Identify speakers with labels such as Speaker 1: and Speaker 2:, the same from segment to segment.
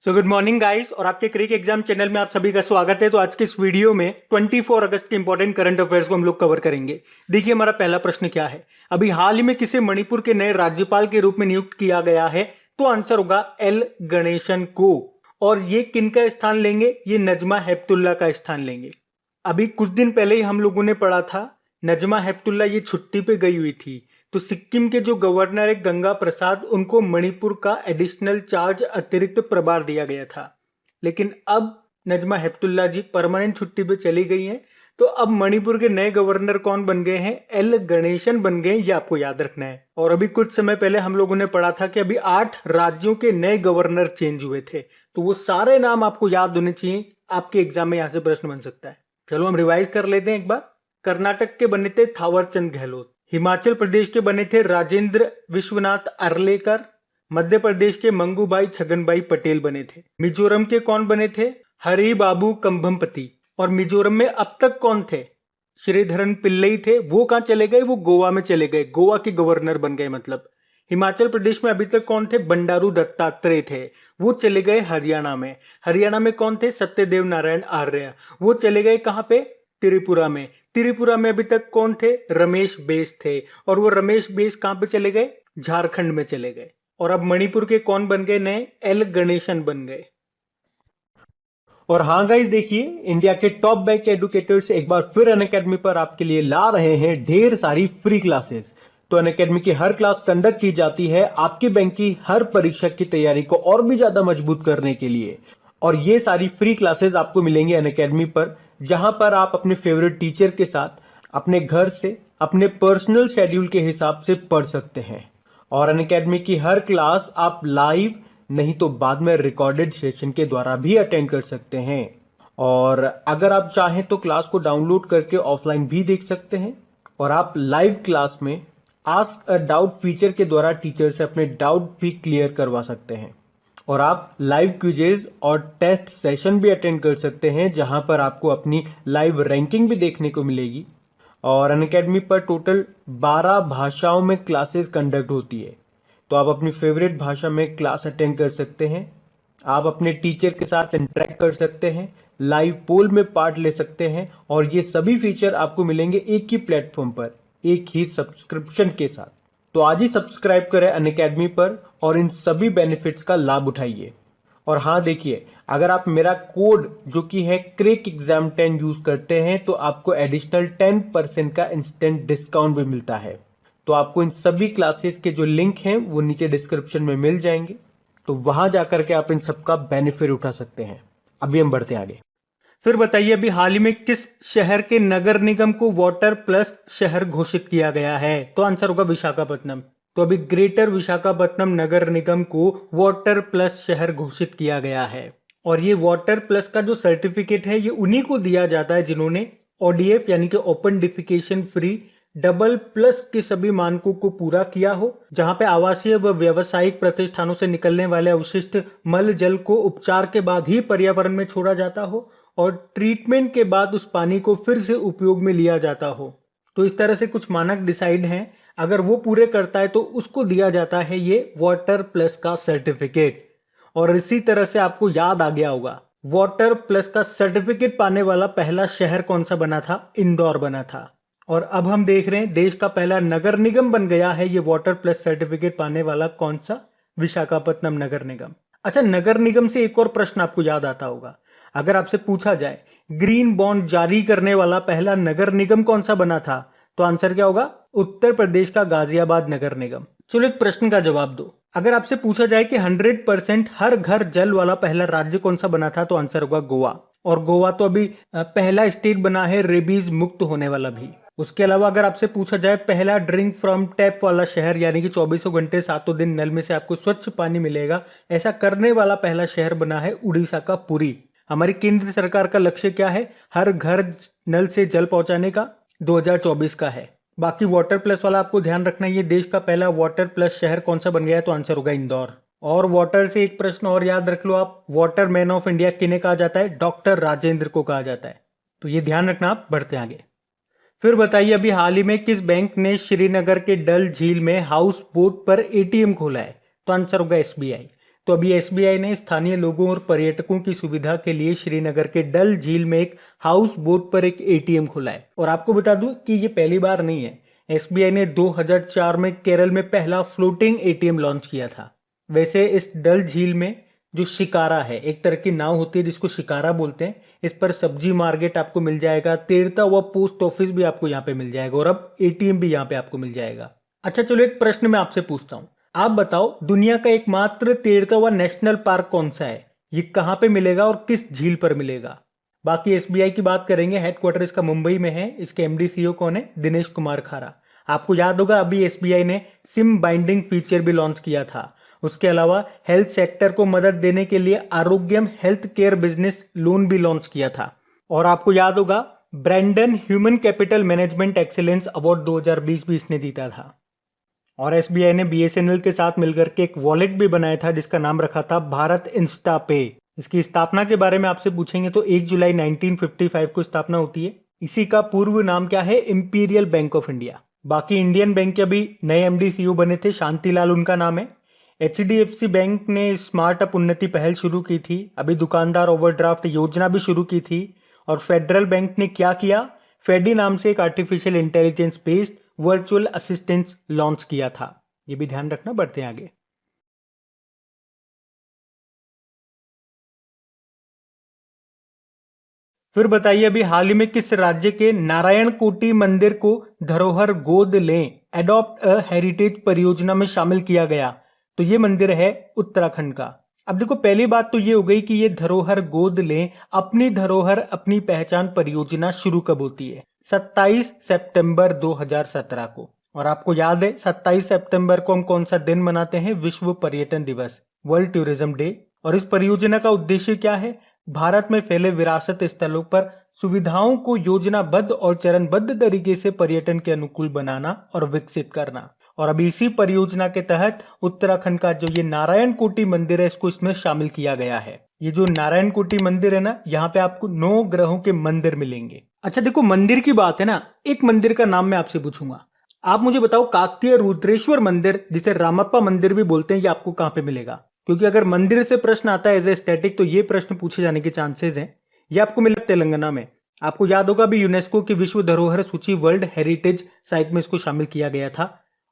Speaker 1: Good morning guys और आपके क्रिक exam channel में आप सभी का स्वागत है। तो आज के इस वीडियो में 24 अगस्त के इंपॉर्टेंट करंट अफेयर्स को हम लोग कवर करेंगे। देखिए हमारा पहला प्रश्न क्या है। अभी हाल ही में किसे मणिपुर के नए राज्यपाल के रूप में नियुक्त किया गया है? तो आंसर होगा एल गणेशन को। और ये किनका स्थान लेंगे? ये नजमा हेपतुल्ला का स्थान लेंगे। अभी कुछ दिन पहले ही हम लोगों ने पढ़ा था नजमा हेपतुल्ला ये छुट्टी पे गई हुई थी, तो सिक्किम के जो गवर्नर है गंगा प्रसाद, उनको मणिपुर का एडिशनल चार्ज अतिरिक्त प्रभार दिया गया था। लेकिन अब नजमा हेपतुल्ला जी परमानेंट छुट्टी पे चली गई हैं, तो अब मणिपुर के नए गवर्नर कौन बन गए हैं? एल गणेशन बन गए। ये आपको याद रखना है। और अभी कुछ समय पहले हम लोगों ने पढ़ा था कि अभी 8 राज्यों के नए गवर्नर चेंज हुए थे, तो वो सारे नाम आपको याद होने चाहिए। आपके एग्जाम में यहां से प्रश्न बन सकता है। चलो हम रिवाइज कर लेते हैं एक बार। कर्नाटक के बने थे थावरचंद गहलोत, हिमाचल प्रदेश के बने थे राजेंद्र विश्वनाथ अर्लेकर, मध्य प्रदेश के मंगूभाई छगनभाई पटेल बने थे, मिजोरम के कौन बने थे? हरि बाबू कंभमपति। और मिजोरम में अब तक कौन थे? श्रीधरन पिल्लई थे। वो कहां चले गए? वो गोवा में चले गए, गोवा के गवर्नर बन गए मतलब। हिमाचल प्रदेश में अभी तक कौन थे? बंडारू दत्तात्रेय थे, वो चले गए हरियाणा में। हरियाणा में कौन थे? सत्यदेव नारायण आर्य, वो चले गए कहां पे? त्रिपुरा में। त्रिपुरा में अभी तक कौन थे? रमेश बेस थे, और वो रमेश बेस कहां पे चले गए? झारखंड में चले गए। और अब मणिपुर के कौन बन गए नए? एल गणेशन बन गए। और हाँ गाइस, देखिए इंडिया के टॉप बैंक एडुकेटर्स एक बार फिर अनअकैडमी पर आपके लिए ला रहे हैं ढेर सारी फ्री क्लासेस। तो अनअकैडमी की हर क्लास कंडक्ट की जाती है आपके बैंक की हर परीक्षा की तैयारी को और भी ज्यादा मजबूत करने के लिए। और ये सारी फ्री क्लासेस आपको मिलेंगे अनअकैडमी पर, जहां पर आप अपने फेवरेट टीचर के साथ अपने घर से अपने पर्सनल शेड्यूल के हिसाब से पढ़ सकते हैं। और अनअकैडमी की हर क्लास आप लाइव नहीं तो बाद में रिकॉर्डेड सेशन के द्वारा भी अटेंड कर सकते हैं। और अगर आप चाहें तो क्लास को डाउनलोड करके ऑफलाइन भी देख सकते हैं। और आप लाइव क्लास में आस्क अ डाउट फीचर के द्वारा टीचर से अपने डाउट भी क्लियर करवा सकते हैं। और आप लाइव क्विजेज और टेस्ट सेशन भी अटेंड कर सकते हैं, जहां पर आपको अपनी लाइव रैंकिंग भी देखने को मिलेगी। और अनअकैडमी पर टोटल 12 भाषाओं में क्लासेस कंडक्ट होती है, तो आप अपनी फेवरेट भाषा में क्लास अटेंड कर सकते हैं। आप अपने टीचर के साथ इंटरेक्ट कर सकते हैं, लाइव पोल में पार्ट ले सकते हैं, और ये सभी फीचर आपको मिलेंगे एक ही प्लेटफॉर्म पर, एक ही सब्सक्रिप्शन के साथ। तो आज ही सब्सक्राइब करें अनअकैडमी पर और इन सभी बेनिफिट्स का लाभ उठाइए। और हाँ देखिए, अगर आप मेरा कोड जो कि है क्रिक एग्जाम 10 यूज करते हैं तो आपको एडिशनल 10% का इंस्टेंट डिस्काउंट भी मिलता है। तो आपको इन सभी क्लासेस के जो लिंक हैं वो नीचे डिस्क्रिप्शन में मिल जाएंगे, तो वहां जाकर के आप इन सबका बेनिफिट उठा सकते हैं। अभी हम बढ़ते हैं आगे। फिर बताइए, अभी हाल ही में किस शहर के नगर निगम को वाटर प्लस शहर घोषित किया गया है? तो आंसर होगा विशाखापट्टनम। तो अभी ग्रेटर विशाखापट्टनम नगर निगम को वाटर प्लस शहर घोषित किया गया है। और ये वाटर प्लस का जो सर्टिफिकेट है ये उन्हीं को दिया जाता है जिन्होंने ओडीएफ यानी कि open defecation free double plus के सभी मानकों को पूरा किया हो, जहां पे आवासीय व व्यावसायिक प्रतिष्ठानों से निकलने वाले अवशिष्ट मल जल को उपचार के बाद ही पर्यावरण में छोड़ा जाता हो, और ट्रीटमेंट के बाद उस पानी को फिर से उपयोग में लिया जाता हो। तो इस तरह से कुछ मानक डिसाइड हैं, अगर वो पूरे करता है तो उसको दिया जाता है ये वाटर प्लस का सर्टिफिकेट। और इसी तरह से आपको याद आ गया होगा, वाटर प्लस का सर्टिफिकेट पाने वाला पहला शहर कौन सा बना था? इंदौर बना था। और अब हम देख रहे हैं देश का पहला नगर निगम बन गया है ये वाटर प्लस सर्टिफिकेट पाने वाला। कौन सा? विशाखापट्टनम नगर निगम। अच्छा, नगर निगम से एक और प्रश्न आपको याद आता होगा। अगर आपसे पूछा जाए ग्रीन बॉन्ड जारी करने वाला पहला नगर निगम कौन सा बना था, तो आंसर क्या होगा? उत्तर प्रदेश का गाजियाबाद नगर निगम। चलो एक प्रश्न का जवाब दो। अगर आपसे पूछा जाए कि 100% हर घर जल वाला पहला राज्य कौन सा बना था, तो आंसर होगा गोवा। और गोवा तो अभी पहला स्टेट बना है रेबीज मुक्त होने वाला भी। उसके अलावा अगर आपसे पूछा जाए पहला ड्रिंक फ्रॉम टैप वाला शहर, यानी कि 24 घंटे 7 दिन नल में से आपको स्वच्छ पानी मिलेगा, ऐसा करने वाला पहला शहर बना है उड़ीसा का पुरी। हमारी केंद्र सरकार का लक्ष्य क्या है? हर घर नल से जल पहुंचाने का 2024 का है। बाकी वाटर प्लस वाला आपको ध्यान रखना है, ये देश का पहला वाटर प्लस शहर कौन सा बन गया है, तो आंसर होगा इंदौर। और वाटर से एक प्रश्न और याद रख लो आप, वाटर मैन ऑफ इंडिया किन्हें कहा जाता है? डॉक्टर राजेंद्र को कहा जाता है। तो ये ध्यान रखना। आप बढ़ते आगे। फिर बताइए, अभी हाल ही में किस बैंक ने श्रीनगर के डल झील में हाउस बोट पर एटीएम खोला है? तो आंसर होगा एसबीआई। तो अभी एसबीआई ने स्थानीय लोगों और पर्यटकों की सुविधा के लिए श्रीनगर के डल झील में एक हाउस बोट पर एक एटीएम खोला है। और आपको बता दूं कि ये पहली बार नहीं है। एसबीआई ने 2004 में केरल में पहला फ्लोटिंग एटीएम लॉन्च किया था। वैसे इस डल झील में जो शिकारा है, एक तरह की नाव होती है जिसको शिकारा बोलते हैं, इस पर सब्जी मार्केट आपको मिल जाएगा, तैरता हुआ पोस्ट ऑफिस भी आपको यहाँ पे मिल जाएगा और अब एटीएम भी यहाँ पे आपको मिल जाएगा। अच्छा चलो एक प्रश्न मैं आपसे पूछता हूँ, आप बताओ दुनिया का एकमात्र तैरता हुआ नेशनल पार्क कौन सा है? ये कहाँ पे मिलेगा और किस झील पर मिलेगा? बाकी एसबीआई की बात करेंगे, हेडक्वार्टर इसका मुंबई में है। इसके एमडी सीईओ कौन है? दिनेश कुमार खारा। आपको याद होगा अभी एसबीआई ने सिम बाइंडिंग फीचर भी लॉन्च किया था। उसके अलावा हेल्थ सेक्टर को मदद देने के लिए Arogyam health care business loan भी लॉन्च किया था। और आपको याद होगा Brandon human capital management excellence award 2020 भी इसने जीता था। और एसबीआई ने बीएसएनएल के साथ मिलकर के एक वॉलेट भी बनाया था जिसका नाम रखा था भारत इंस्टा पे। इसकी स्थापना के बारे में आपसे पूछेंगे तो 1 जुलाई 1955 को स्थापना होती है। इसी का पूर्व नाम क्या है? Imperial bank of India. बाकी इंडियन बैंक के अभी नए एमडी सीईओ बने थे, शांतिलाल उनका नाम है। एचडीएफसी बैंक ने स्मार्टअप उन्नति पहल शुरू की थी। अभी दुकानदार ओवरड्राफ्ट योजना भी शुरू की थी। और फेडरल बैंक ने क्या किया? फेडी नाम से एक artificial intelligence based virtual assistance launch किया था। ये भी ध्यान रखना, बढ़ते हैं आगे। फिर बताइए अभी हाल ही में किस राज्य के नारायण कोटी मंदिर को धरोहर गोद लें एडॉप्ट अ हेरिटेज परियोजना में शामिल किया गया? तो ये मंदिर है उत्तराखंड का। अब देखो पहली बात तो ये हो गई कि ये धरोहर गोद लें अपनी धरोहर अपनी पहचान परियोजना शुरू कब होती है? 27 सितंबर 2017 को। और आपको याद है 27 सितंबर को हम कौन सा दिन मनाते हैं? विश्व पर्यटन दिवस, वर्ल्ड टूरिज्म डे। और इस परियोजना का उद्देश्य क्या है? भारत में फैले विरासत स्थलों पर सुविधाओं को योजनाबद्ध और चरणबद्ध तरीके से पर्यटन के अनुकूल बनाना और विकसित करना। और अभी इसी परियोजना के तहत उत्तराखंड का जो ये नारायण कोटी मंदिर है इसको इसमें शामिल किया गया है। ये जो नारायण कोटी मंदिर है ना, यहाँ पे आपको 9 ग्रहों के मंदिर मिलेंगे। अच्छा देखो मंदिर की बात है ना, एक मंदिर का नाम मैं आपसे पूछूंगा, आप मुझे बताओ काकतीय रुद्रेश्वर मंदिर जिसे रामप्पा मंदिर भी बोलते हैं, ये आपको कहाँ पे मिलेगा? क्योंकि अगर मंदिर से प्रश्न आता है एज ए स्टैटिक तो ये प्रश्न पूछे जाने के चांसेस हैं। ये आपको मिला तेलंगाना में। आपको याद होगा अभी यूनेस्को की विश्व धरोहर सूची वर्ल्ड हेरिटेज साइट में इसको शामिल किया गया था।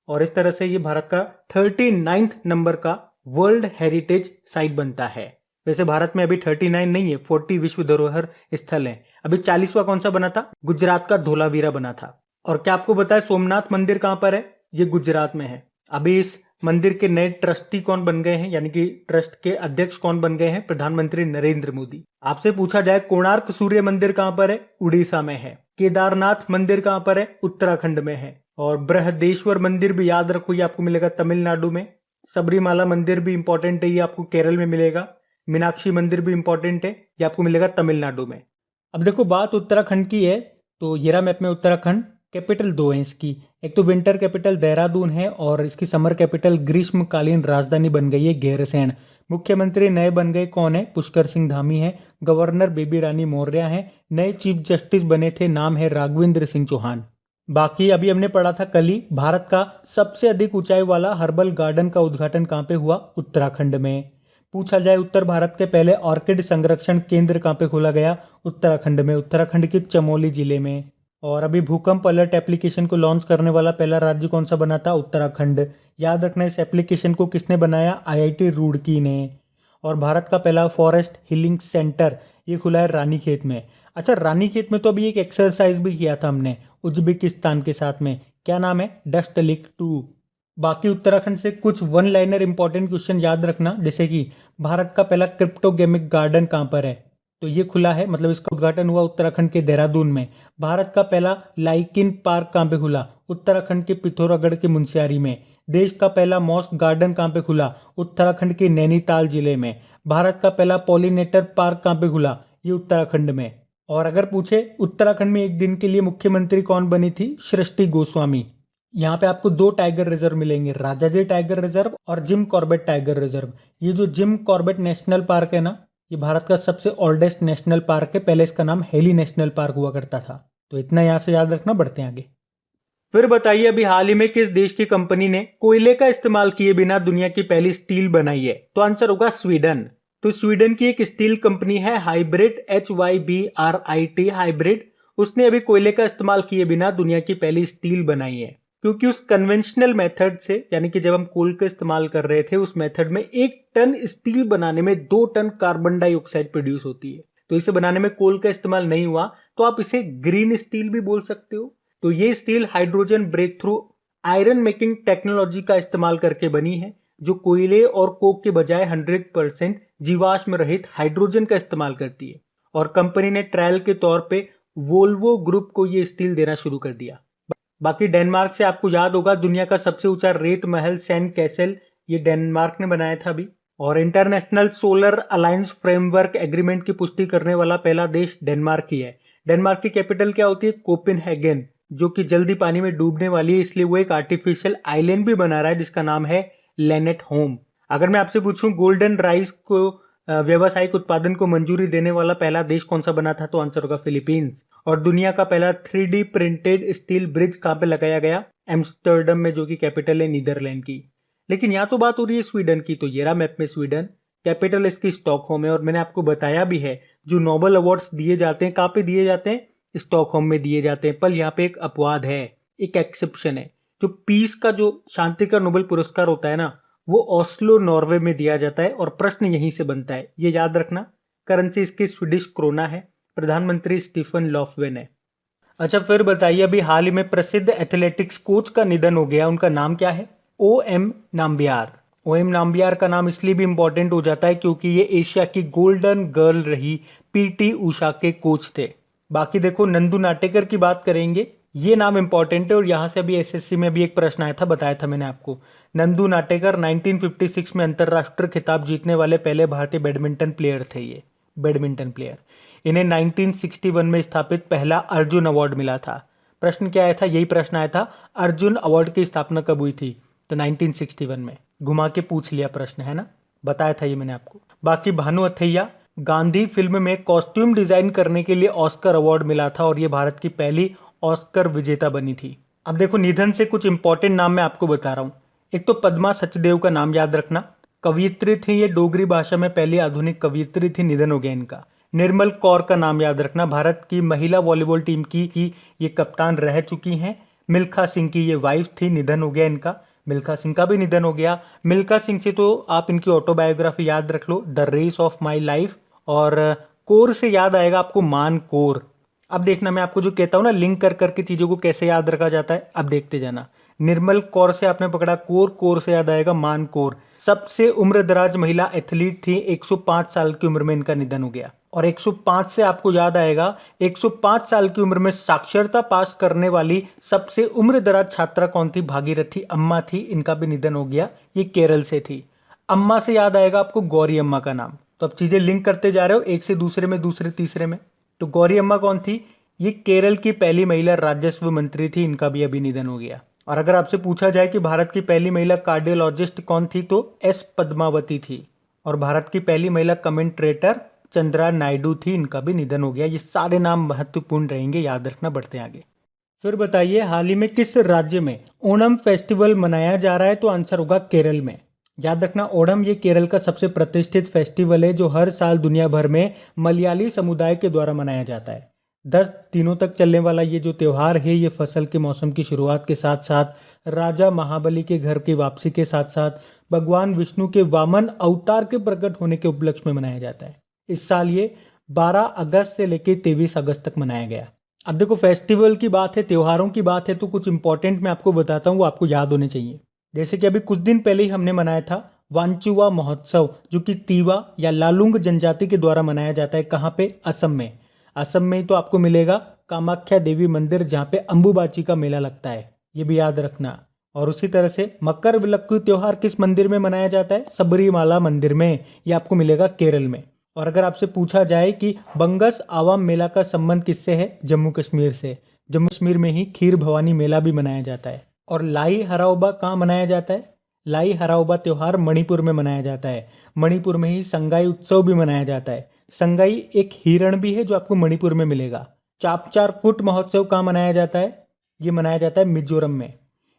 Speaker 1: और इस तरह से ये भारत का 39 नंबर का वर्ल्ड हेरिटेज साइट बनता है। वैसे भारत में अभी 39 नहीं है, 40 विश्व धरोहर स्थल है। अभी 40वां कौन सा बना था? गुजरात का धोलावीरा बना था। और क्या आपको पता है सोमनाथ मंदिर कहां पर है? ये गुजरात में है। अभी इस मंदिर के नए ट्रस्टी कौन बन गए हैं, यानी कि ट्रस्ट के अध्यक्ष कौन बन गए हैं? प्रधानमंत्री नरेंद्र मोदी। आपसे पूछा जाए कोणार्क सूर्य मंदिर कहां पर है? उड़ीसा में है। केदारनाथ मंदिर कहां पर है? उत्तराखंड में है। और बृहदेश्वर मंदिर भी याद रखो, ये आपको मिलेगा तमिलनाडु में। सबरीमाला मंदिर भी इंपॉर्टेंट है, ये आपको केरल में मिलेगा। मीनाक्षी मंदिर भी इंपॉर्टेंट है, ये आपको मिलेगा तमिलनाडु में। अब देखो बात उत्तराखंड की है तो ये रहा मैप में उत्तराखंड। कैपिटल 2 है इसकी, एक तो विंटर कैपिटल देहरादून है और इसकी समर कैपिटल ग्रीष्मकालीन राजधानी बन गई है गैरसैंण। मुख्यमंत्री नए बन गए कौन है? पुष्कर सिंह धामी है। गवर्नर बेबी रानी मौर्य है। नए चीफ जस्टिस बने थे, नाम है राघवेंद्र सिंह चौहान। बाकी अभी हमने पढ़ा था कल ही, भारत का सबसे अधिक ऊंचाई वाला हर्बल गार्डन का उद्घाटन कहाँ पे हुआ? उत्तराखंड में। पूछा जाए उत्तर भारत के पहले ऑर्किड संरक्षण केंद्र कहाँ पे खोला गया? उत्तराखंड में, उत्तराखंड के चमोली जिले में। और अभी भूकंप अलर्ट एप्लीकेशन को लॉन्च करने वाला पहला राज्य कौन सा बना था? उत्तराखंड। याद रखना इस एप्लीकेशन को किसने बनाया? आईआईटी रुड़की ने। और भारत का पहला फॉरेस्ट हीलिंग सेंटर ये खुला है रानीखेत में। अच्छा रानीखेत में तो अभी एक एक्सरसाइज भी किया था हमने उज्बेकिस्तान के साथ में, क्या नाम है? डस्ट लिक 2। बाकी उत्तराखंड से कुछ वन लाइनर इंपॉर्टेंट क्वेश्चन याद रखना, जैसे कि भारत का पहला क्रिप्टोगेमिक गार्डन कहाँ पर है? तो ये खुला है, मतलब इसका उद्घाटन हुआ उत्तराखंड के देहरादून में। भारत का पहला लाइकिन पार्क कहाँ पे खुला? उत्तराखंड के पिथौरागढ़ के मुनस्यारी में। देश का पहला मॉस्क गार्डन कहाँ पे खुला? उत्तराखंड के नैनीताल जिले में। भारत का पहला पॉलिनेटर पार्क कहाँ पे खुला? ये उत्तराखंड में। और अगर पूछे उत्तराखंड में एक दिन के लिए मुख्यमंत्री कौन बनी थी? सृष्टि गोस्वामी। यहाँ पे आपको 2 टाइगर रिजर्व मिलेंगे, राजाजी टाइगर रिजर्व और जिम कॉर्बेट टाइगर रिजर्व। ये जो जिम कॉर्बेट नेशनल पार्क है ना, ये भारत का सबसे ओल्डेस्ट नेशनल पार्क है। पहले इसका नाम हेली नेशनल पार्क हुआ करता था। तो इतना यहाँ से याद रखना, बढ़ते हैं आगे। फिर बताइए अभी हाल ही में किस देश की कंपनी ने कोयले का इस्तेमाल किए बिना दुनिया की पहली स्टील बनाई है? तो आंसर होगा स्वीडन। तो स्वीडन की एक स्टील कंपनी है हाइब्रिड, HYBRIT हाइब्रिड। उसने अभी कोयले का इस्तेमाल किए बिना दुनिया की पहली स्टील बनाई है, क्योंकि उस कन्वेंशनल मेथड से, यानी कि जब हम कोल का इस्तेमाल कर रहे थे उस मेथड में 1 टन स्टील बनाने में 2 टन कार्बन डाइऑक्साइड प्रोड्यूस होती है। तो इसे बनाने में कोल का इस्तेमाल नहीं हुआ, तो आप इसे ग्रीन स्टील भी बोल सकते हो। तो ये steel hydrogen breakthrough iron making technology का इस्तेमाल करके बनी है, जो कोयले और कोक के बजाय 100% जीवाश्म रहित हाइड्रोजन का इस्तेमाल करती है। और कंपनी ने ट्रायल के तौर पे वोल्वो ग्रुप को ये स्टील देना शुरू कर दिया। बाकी डेनमार्क से आपको याद होगा दुनिया का सबसे ऊंचा रेत महल सैंड कैसल, ये डेनमार्क ने बनाया था अभी। और international solar alliance framework agreement की पुष्टि करने वाला पहला देश डेनमार्क ही है। डेनमार्क की कैपिटल क्या होती है? कोपेनहेगन, जो कि जल्दी पानी में डूबने वाली है, इसलिए वो एक आर्टिफिशियल आइलैंड भी बना रहा है जिसका नाम है लेनेट होम। अगर मैं आपसे पूछूं गोल्डन राइस को व्यावसायिक उत्पादन को मंजूरी देने वाला पहला देश कौन सा बना था, तो आंसर होगा फिलीपींस। और दुनिया का पहला 3D प्रिंटेड स्टील ब्रिज कहां पे लगाया गया? एम्स्टर्डम में, जो कि कैपिटल है नीदरलैंड की। लेकिन यहाँ तो बात हो रही है स्वीडन की, तो ये रहा मैप में स्वीडन, कैपिटल इसकी स्टॉकहोम है। और मैंने आपको बताया भी है जो नोबेल अवार्ड्स दिए जाते हैं कहाँ पे दिए जाते हैं? स्टॉकहोम में दिए जाते हैं। पर यहाँ पे एक अपवाद है, एक एक्सेप्शन है। जो पीस का, जो शांति का नोबेल पुरस्कार होता है ना, वो ओस्लो नॉर्वे में दिया जाता है। और प्रश्न यहीं से बनता है, ये याद रखना। करेंसी इसकी स्वीडिश क्रोना है। प्रधानमंत्री स्टीफन लॉफवेन है। अच्छा फिर बताइए अभी हाल ही में प्रसिद्ध एथलेटिक्स कोच का निधन हो गया, उनका नाम क्या है? OM नाम्बियार। OM नाम्बियार का नाम इसलिए भी इंपॉर्टेंट हो जाता है क्योंकि ये एशिया की गोल्डन गर्ल रही PT उषा के कोच थे। बाकी देखो नंदू नाटेकर की बात करेंगे, ये नाम इंपॉर्टेंट है और यहाँ से अभी SSC में भी एक प्रश्न आया था, बताया था मैंने आपको। नंदू नाटेकर 1956 में अंतरराष्ट्रीय खिताब जीतने वाले पहले भारतीय बैडमिंटन प्लेयर थे। ये बैडमिंटन प्लेयर, इन्हें 1961 में स्थापित पहला अर्जुन अवार्ड मिला था। प्रश्न क्या आया था? यही प्रश्न आया था, अर्जुन अवार्ड की स्थापना कब हुई थी? तो 1961 में। घुमा के पूछ लिया प्रश्न, है ना, बताया था ये मैंने आपको। बाकी भानु अथैया, गांधी फिल्म में कॉस्ट्यूम डिजाइन करने के लिए ऑस्कर अवार्ड मिला था और ये भारत की पहली ऑस्कर विजेता बनी थी। अब देखो निधन से कुछ इंपॉर्टेंट नाम मैं आपको बता रहा हूं। एक तो पद्मा सचदेव का नाम याद रखना, कवियत्री थी ये, डोगरी भाषा में पहली आधुनिक कवियत्री थी, निधन हो गया इनका। निर्मल कौर का नाम याद रखना, भारत की महिला वॉलीबॉल टीम की ये कप्तान रह चुकी हैं। मिल्खा सिंह की ये वाइफ थी, निधन हो गया इनका। मिल्खा सिंह का भी निधन हो गया। मिल्खा सिंह से तो आप इनकी ऑटोबायोग्राफी याद रख लो, the race of my life. और कोर से याद आएगा आपको मान कोर। अब देखना मैं आपको जो कहता हूं ना, लिंक कर करके चीजों को कैसे याद रखा जाता है, अब देखते जाना। निर्मल कौर से आपने पकड़ा कोर, कोर से याद आएगा मान कोर। सबसे उम्र दराज महिला एथलीट थी, 105 साल की उम्र में इनका निधन हो गया। और 105 से आपको याद आएगा, 105 साल की उम्र में साक्षरता पास करने वाली सबसे उम्र दराज छात्रा कौन थी? भागीरथी अम्मा थी, इनका भी निधन हो गया। ये केरल से थी। अम्मा से याद आएगा आपको गौरी अम्मा का नाम। तो अब चीजें लिंक करते जा रहे हो, एक से दूसरे में, दूसरे तीसरे में। तो गौरी अम्मा कौन थी? ये केरल की पहली महिला राजस्व मंत्री थी, इनका भी अभी निधन हो गया। और अगर आपसे पूछा जाए कि भारत की पहली महिला कार्डियोलॉजिस्ट कौन थी, तो S पद्मावती थी। और भारत की पहली महिला कमेंट्रेटर चंद्रा नायडू थी, इनका भी निधन हो गया। ये सारे नाम महत्वपूर्ण रहेंगे, याद रखना। बढ़ते हैं आगे। फिर बताइए हाल ही में किस राज्य में ओणम फेस्टिवल मनाया जा रहा है? तो आंसर होगा केरल में। याद रखना, ओणम ये केरल का सबसे प्रतिष्ठित फेस्टिवल है जो हर साल दुनिया भर में मलयाली समुदाय के द्वारा मनाया जाता है। 10 दिनों तक चलने वाला ये जो त्योहार है, ये फसल के मौसम की शुरुआत के साथ साथ राजा महाबली के घर की वापसी के साथ साथ भगवान विष्णु के वामन अवतार के प्रकट होने के उपलक्ष्य में मनाया जाता है। इस साल ये 12 अगस्त से लेकर 23 अगस्त तक मनाया गया। अब देखो फेस्टिवल की बात है, त्योहारों की बात है, तो कुछ इंपॉर्टेंट मैं आपको बताता हूँ, वो आपको याद होने चाहिए। जैसे कि अभी कुछ दिन पहले ही हमने मनाया था वांचुवा महोत्सव, जो कि तीवा या लालुंग जनजाति के द्वारा मनाया जाता है। कहाँ पे? असम में। असम में ही तो आपको मिलेगा कामाख्या देवी मंदिर, जहाँ पे अंबुबाची का मेला लगता है, ये भी याद रखना। और उसी तरह से मकर विलक्कु त्योहार किस मंदिर में मनाया जाता है? सबरीमाला मंदिर में, ये आपको मिलेगा केरल में। और अगर आपसे पूछा जाए कि बंगस आवाम मेला का संबंध किससे है? जम्मू कश्मीर से। जम्मू कश्मीर में ही खीर भवानी मेला भी मनाया जाता है। और लाई हराओबा कहाँ मनाया जाता है? लाई हराओबा त्योहार मणिपुर में मनाया जाता है। मणिपुर में ही संगाई उत्सव भी मनाया जाता है। संगाई एक हिरण भी है जो आपको मणिपुर में मिलेगा। चापचार कुट महोत्सव कहाँ मनाया जाता है? ये मनाया जाता है मिजोरम में।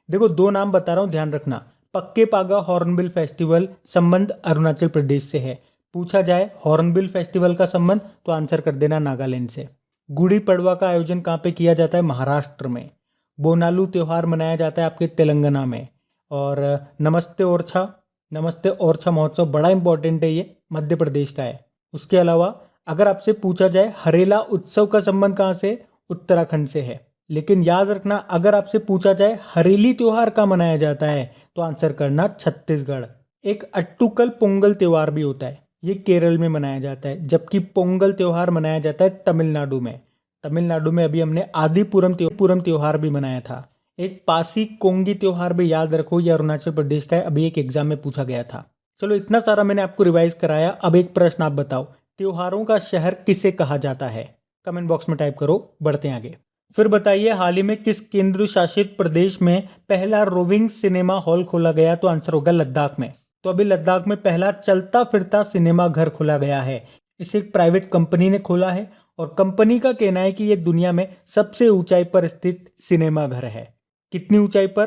Speaker 1: देखो 2 नाम बता रहा हूँ, ध्यान रखना। पक्के पागा हॉर्नबिल फेस्टिवल संबंध अरुणाचल प्रदेश से है। पूछा जाए हॉर्नबिल फेस्टिवल का संबंध तो आंसर कर देना नागालैंड से। गुड़ी पड़वा का आयोजन कहाँ पे किया जाता है? महाराष्ट्र में। बोनालू त्योहार मनाया जाता है आपके तेलंगाना में। और नमस्ते ओरछा महोत्सव बड़ा इंपॉर्टेंट है, ये मध्य प्रदेश का है। उसके अलावा अगर आपसे पूछा जाए हरेला उत्सव का संबंध कहाँ से? उत्तराखंड से है। लेकिन याद रखना अगर आपसे पूछा जाए हरेली त्योहार कहाँ मनाया जाता है तो आंसर करना छत्तीसगढ़। एक अट्टुकल पोंगल त्योहार भी होता है, ये केरल में मनाया जाता है, जबकि पोंगल त्योहार मनाया जाता है तमिलनाडु में। तमिलनाडु में अभी हमने आदिपुरम त्योहार भी मनाया था। एक पासी कोंगी त्योहार भी याद रखो, ये अरुणाचल प्रदेश का है, अभी एक एग्जाम में पूछा गया था। चलो इतना सारा मैंने आपको रिवाइज कराया। अब एक प्रश्न आप बताओ, त्योहारों का शहर किसे कहा जाता है? कमेंट बॉक्स में टाइप करो, बढ़ते हैं आगे। फिर बताइए हाल ही में किस केंद्र शासित प्रदेश में पहला रोविंग सिनेमा हॉल खोला गया? तो आंसर होगा लद्दाख में। तो अभी लद्दाख में पहला चलता फिरता सिनेमा घर खोला गया है। इसे एक प्राइवेट कंपनी ने खोला है और कंपनी का कहना है कि यह दुनिया में सबसे ऊंचाई पर स्थित सिनेमा घर है। कितनी ऊंचाई पर?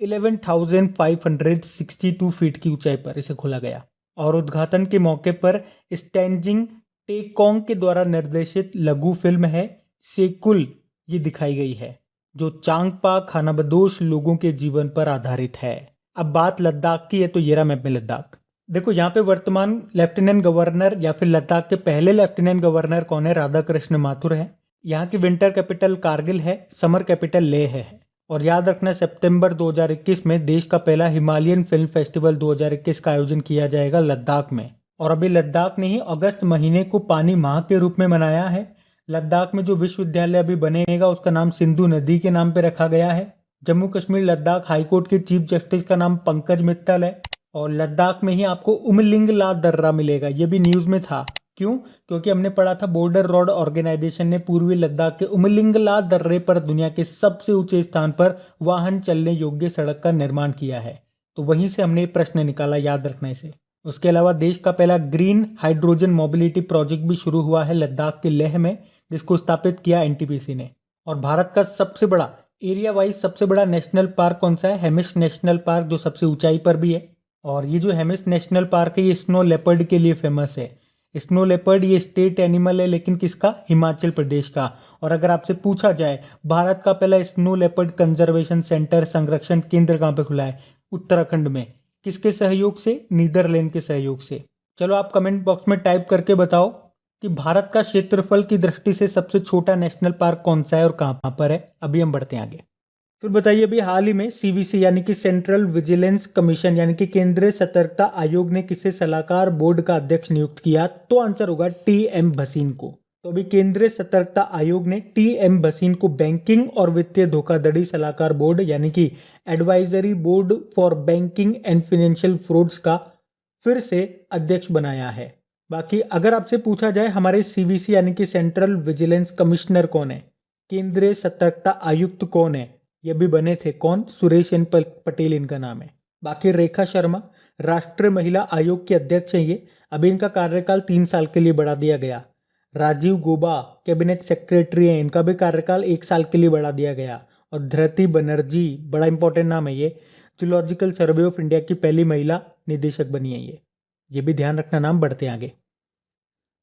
Speaker 1: 11,562 फीट की ऊंचाई पर इसे खोला गया। और उद्घाटन के मौके पर स्टैंजिंग टेकोंग के द्वारा निर्देशित लघु फिल्म है सेकुल, ये दिखाई गई है, जो चांगपा खानाबदोश लोगों के जीवन पर आधारित है। अब बात लद्दाख की है तो ये रहा मैप में लद्दाख। देखो यहाँ पे वर्तमान लेफ्टिनेंट गवर्नर या फिर लद्दाख के पहले लेफ्टिनेंट गवर्नर कौन है? राधाकृष्ण माथुर है। यहाँ की विंटर कैपिटल कारगिल है, समर कैपिटल लेह है। और याद रखना सितंबर 2021 में देश का पहला हिमालयन फिल्म फेस्टिवल 2021 का आयोजन किया जाएगा लद्दाख में। और अभी लद्दाख ने ही अगस्त महीने को पानी माह के रूप में मनाया है। लद्दाख में जो विश्वविद्यालय अभी बनेगा उसका नाम सिंधु नदी के नाम पे रखा गया है। जम्मू कश्मीर लद्दाख हाईकोर्ट के चीफ जस्टिस का नाम पंकज मित्तल है। और लद्दाख में ही आपको उमलिंग ला दर्रा मिलेगा, ये भी न्यूज में था। क्यों? क्योंकि हमने पढ़ा था बॉर्डर रोड ऑर्गेनाइजेशन ने पूर्वी लद्दाख के उमलिंग ला दर्रे पर दुनिया के सबसे ऊंचे स्थान पर वाहन चलने योग्य सड़क का निर्माण किया है। तो वहीं से हमने प्रश्न निकाला, याद रखना इसे। उसके अलावा देश का पहला ग्रीन हाइड्रोजन मोबिलिटी प्रोजेक्ट भी शुरू हुआ है लद्दाख के लेह में, जिसको स्थापित किया एनटीपीसी ने। और भारत का सबसे बड़ा एरिया वाइज सबसे बड़ा नेशनल पार्क कौन सा है? हेमिस नेशनल पार्क, जो सबसे ऊंचाई पर भी है। और ये जो हेमिस नेशनल पार्क है ये स्नो लेपर्ड के लिए फेमस है। स्नो लेपर्ड ये स्टेट एनिमल है, लेकिन किसका? हिमाचल प्रदेश का। और अगर आपसे पूछा जाए भारत का पहला स्नो लेपर्ड कंजर्वेशन सेंटर संरक्षण केंद्र कहाँ पे खुला है? उत्तराखंड में। किसके सहयोग से? नीदरलैंड के सहयोग से। चलो आप कमेंट बॉक्स में टाइप करके बताओ कि भारत का क्षेत्रफल की दृष्टि से सबसे छोटा नेशनल पार्क कौन सा है और कहाँ पर है। अभी हम बढ़ते हैं आगे। फिर बताइए अभी हाल ही में सीवीसी यानी कि सेंट्रल विजिलेंस कमीशन यानी कि केंद्रीय सतर्कता आयोग ने किसे सलाहकार बोर्ड का अध्यक्ष नियुक्त किया? तो आंसर होगा टीएम भसीन को। तो अभी केंद्रीय सतर्कता आयोग ने टीएम भसीन को बैंकिंग और वित्तीय धोखाधड़ी सलाहकार बोर्ड यानी कि advisory board for banking and financial frauds का फिर से अध्यक्ष बनाया है। बाकी अगर आपसे पूछा जाए हमारे सीवीसी यानी कि सेंट्रल विजिलेंस कमिश्नर कौन है, केंद्रीय सतर्कता आयुक्त कौन है, ये भी बने थे कौन? सुरेश एन पटेल इनका नाम है। बाकी रेखा शर्मा राष्ट्रीय महिला आयोग के अध्यक्ष हैं ये, अभी इनका कार्यकाल 3 साल के लिए बढ़ा दिया गया। राजीव गोबा कैबिनेट सेक्रेटरी हैं, इनका भी कार्यकाल 1 साल के लिए बढ़ा दिया गया। और धृति बनर्जी, बड़ा इंपॉर्टेंट नाम है ये जूलॉजिकल सर्वे ऑफ इंडिया की पहली महिला निदेशक बनी है ये भी ध्यान रखना नाम। बढ़ते आगे।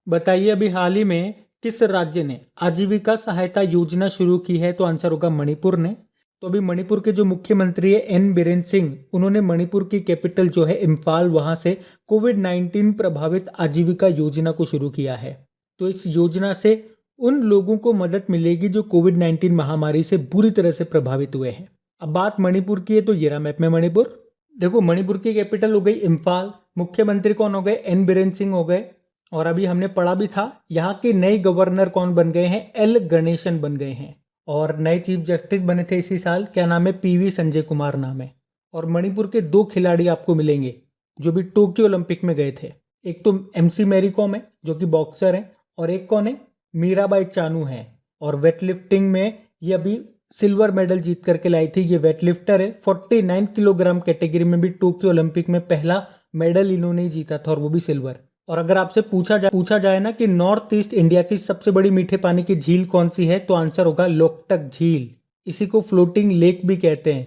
Speaker 1: बताइए अभी हाल ही में किस राज्य ने आजीविका सहायता योजना शुरू की है? तो आंसर होगा मणिपुर ने। तो अभी मणिपुर के जो मुख्यमंत्री है एन बीरेन सिंह, उन्होंने मणिपुर की कैपिटल जो है इम्फाल, वहां से कोविड-19 प्रभावित आजीविका योजना को शुरू किया है। तो इस योजना से उन लोगों को मदद मिलेगी जो कोविड-19 महामारी से बुरी तरह से प्रभावित हुए हैं। अब बात मणिपुर की है तो ये रहा मैप में मणिपुर। देखो मणिपुर की कैपिटल हो गई इम्फाल, मुख्यमंत्री कौन हो गए? एन बीरेन सिंह हो गए। और अभी हमने पढ़ा भी था यहाँ के नए गवर्नर कौन बन गए हैं? एल गणेशन बन गए हैं। और नए चीफ जस्टिस बने थे इसी साल, क्या नाम है? पीवी संजय कुमार नाम है। और मणिपुर के 2 खिलाड़ी आपको मिलेंगे जो भी टोक्यो ओलंपिक में गए थे। एक तो एमसी मैरी कॉम है जो कि बॉक्सर है, और एक कौन है? मीराबाई चानू है। और वेटलिफ्टिंग में ये अभी सिल्वर मेडल जीत करके लाई थी। ये वेटलिफ्टर है। 49 किलोग्राम कैटेगरी में भी टोक्यो ओलंपिक में पहला मेडल इन्होंने ही जीता था, और वो भी सिल्वर। और अगर आपसे पूछा जाए ना कि नॉर्थ ईस्ट इंडिया की सबसे बड़ी मीठे पानी की झील कौन सी है, तो आंसर होगा लोकटक झील। इसी को फ्लोटिंग लेक भी कहते हैं,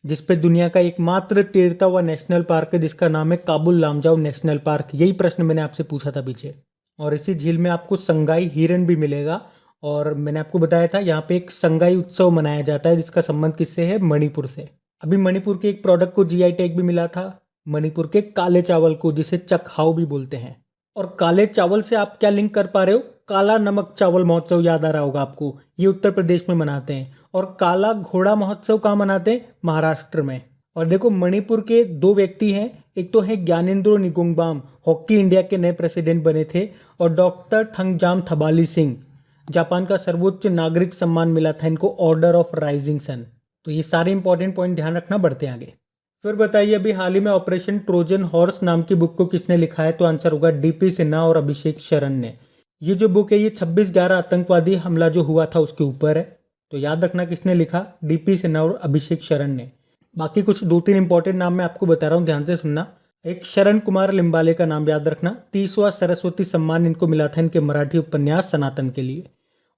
Speaker 1: जिस पे दुनिया का एकमात्र तैरता हुआ नेशनल पार्क है जिसका नाम है काबुल लामजाओ नेशनल पार्क। यही प्रश्न मैंने आपसे पूछा था पीछे। और इसी झील में आपको संगाई हिरण भी मिलेगा। और मैंने आपको बताया था यहाँ पे एक संगाई उत्सव मनाया जाता है जिसका संबंध किससे है, मणिपुर से। अभी मणिपुर के एक प्रोडक्ट को जीआई टैग भी मिला था, मणिपुर के काले चावल को, जिसे चकहाऊ भी बोलते हैं। और काले चावल से आप क्या लिंक कर पा रहे हो, काला नमक चावल महोत्सव याद आ रहा होगा आपको, ये उत्तर प्रदेश में मनाते हैं। और काला घोड़ा महोत्सव कहाँ मनाते हैं, महाराष्ट्र में। और देखो मणिपुर के दो व्यक्ति हैं, एक तो है ज्ञानेंद्रो निगुंगबाम, हॉकी इंडिया के नए प्रेसिडेंट बने थे, और डॉक्टर थंगजाम थबाली सिंह, जापान का सर्वोच्च नागरिक सम्मान मिला था इनको, ऑर्डर ऑफ राइजिंग सन। तो ये सारे इंपॉर्टेंट पॉइंट ध्यान रखना, बढ़ते आगे। फिर बताइए अभी हाल ही में ऑपरेशन ट्रोजन हॉर्स नाम की बुक को किसने लिखा है, तो आंसर होगा डीपी सिन्हा और अभिषेक शरण ने। ये जो बुक है ये 26/11 आतंकवादी हमला जो हुआ था उसके ऊपर है, तो याद रखना किसने लिखा, डीपी सिन्हा और अभिषेक शरण ने। बाकी कुछ 2-3 इंपॉर्टेंट नाम मैं आपको बता रहा हूँ, ध्यान से सुनना। एक शरण कुमार लिम्बाले का नाम याद रखना, 30वां सरस्वती सम्मान इनको मिला था इनके मराठी उपन्यास सनातन के लिए।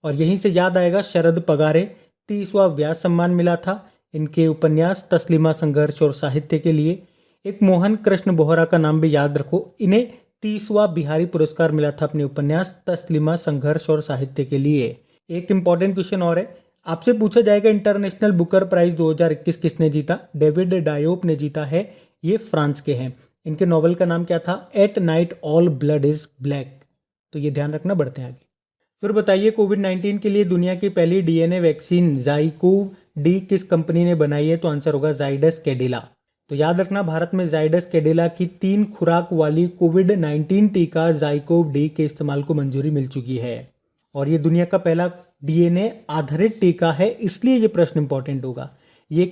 Speaker 1: और यहीं से याद आएगा शरद पगारे, 30वां व्यास सम्मान मिला था इनके उपन्यास तस्लीमा संघर्ष और साहित्य के लिए। एक मोहन कृष्ण बोहरा का नाम भी याद रखो, इन्हें 30वां बिहारी पुरस्कार मिला था अपने उपन्यास तस्लीमा संघर्ष और साहित्य के लिए। एक इंपॉर्टेंट क्वेश्चन और है, आपसे पूछा जाएगा इंटरनेशनल बुकर प्राइज 2021 किसने जीता, डेविड डायोप ने जीता है, ये फ्रांस के हैं। इनके नॉवल का नाम क्या था, at night all blood is black. तो ये ध्यान रखना, बढ़ते हैं आगे। फिर बताइए कोविड-19 के लिए दुनिया की पहली डीएनए वैक्सीन ज़ाइकोव डी किस कंपनी ने बनाई है, तो आंसर होगा जाइडस कैडिला। तो याद रखना भारत में जाइडस कैडिला की 3 खुराक वाली कोविड-19 टीका ज़ाइकोव डी के इस्तेमाल को मंजूरी मिल चुकी है। और ये दुनिया का पहला डीएनए आधारित टीका है, इसलिए ये प्रश्न इंपॉर्टेंट होगा। ये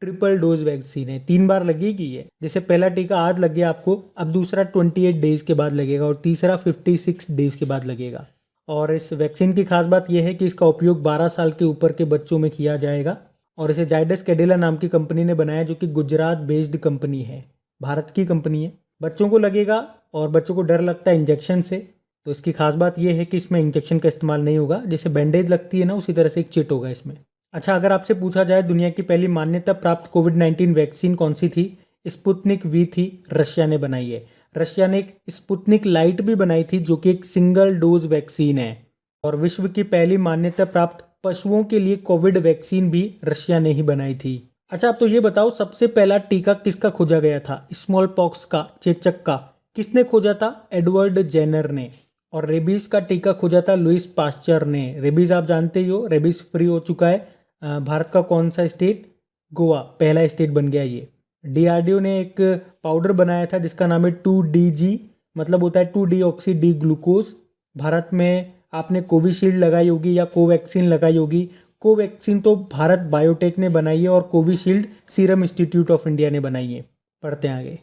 Speaker 1: ट्रिपल डोज वैक्सीन है, 3 बार लगेगी ये। जैसे पहला टीका आज लग गया आपको, अब दूसरा 28 डेज के बाद लगेगा और तीसरा 56 डेज के बाद लगेगा। और इस वैक्सीन की खास बात यह है कि इसका उपयोग 12 साल के ऊपर के बच्चों में किया जाएगा। और इसे जाइडस कैडिला नाम की कंपनी ने बनाया, जो कि गुजरात बेस्ड कंपनी है, भारत की कंपनी है। बच्चों को लगेगा और बच्चों को डर लगता है इंजेक्शन से, तो इसकी खास बात यह है कि इसमें इंजेक्शन का इस्तेमाल नहीं होगा। जैसे बैंडेज लगती है ना, उसी तरह से एक चिट होगा इसमें। अच्छा, अगर आपसे पूछा जाए दुनिया की पहली मान्यता प्राप्त कोविड-19 वैक्सीन कौन सी थी, स्पुतनिक वी थी, रशिया ने बनाई है। रशिया ने एक स्पुतनिक लाइट भी बनाई थी जो कि एक सिंगल डोज वैक्सीन है। और विश्व की पहली मान्यता प्राप्त पशुओं के लिए कोविड वैक्सीन भी रशिया ने ही बनाई थी। अच्छा, अब तो ये बताओ सबसे पहला टीका किसका खोजा गया था, स्मॉल पॉक्स का, चेचक का, किसने खोजा था, एडवर्ड जेनर ने। और रेबीज का टीका खोजा था लुइस पास्चर ने। रेबीज आप जानते ही हो, रेबीज फ्री हो चुका है। भारत का कौन सा स्टेट, गोवा, पहला स्टेट बन गया ये। डीआरडीओ ने एक पाउडर बनाया था जिसका नाम है 2DG, मतलब होता है 2-डीऑक्सी डी ग्लूकोज। भारत में आपने कोविशील्ड लगाई होगी या कोवैक्सीन लगाई होगी। कोवैक्सीन तो भारत बायोटेक ने बनाई है और Covishield serum institute of India ने बनाई है। पढ़ते हैं आगे।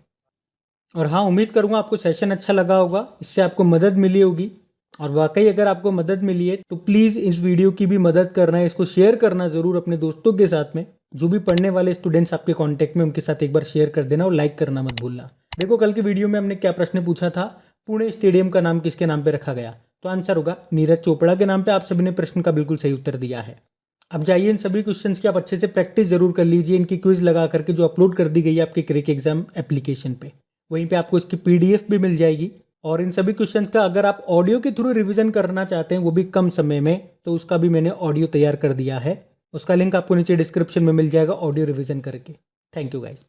Speaker 1: और हाँ, उम्मीद करूँगा आपको सेशन अच्छा लगा होगा, इससे आपको मदद मिली होगी। और वाकई अगर आपको मदद मिली है तो प्लीज़ इस वीडियो की भी मदद करना है, इसको शेयर करना ज़रूर अपने दोस्तों के साथ में। जो भी पढ़ने वाले स्टूडेंट्स आपके कांटेक्ट में, उनके साथ एक बार शेयर कर देना और लाइक करना मत भूलना। देखो कल की वीडियो में हमने क्या प्रश्न पूछा था, पुणे स्टेडियम का नाम किसके नाम पे रखा गया, तो आंसर होगा नीरज चोपड़ा के नाम पे। आप सभी ने प्रश्न का बिल्कुल सही उत्तर दिया है। अब जाइए इन सभी क्वेश्चंस की आप अच्छे से प्रैक्टिस जरूर कर लीजिए, इनकी क्विज लगा करके जो अपलोड कर दी गई है आपके क्रिक एग्जाम एप्लीकेशन पे। वहीं पे आपको इसकी PDF भी मिल जाएगी। और इन सभी क्वेश्चंस का अगर आप ऑडियो के थ्रू रिवीजन करना चाहते हैं, वो भी कम समय में, तो उसका भी मैंने ऑडियो तैयार कर दिया है। उसका लिंक आपको नीचे डिस्क्रिप्शन में मिल जाएगा ऑडियो रिवीजन करके। Thank you guys.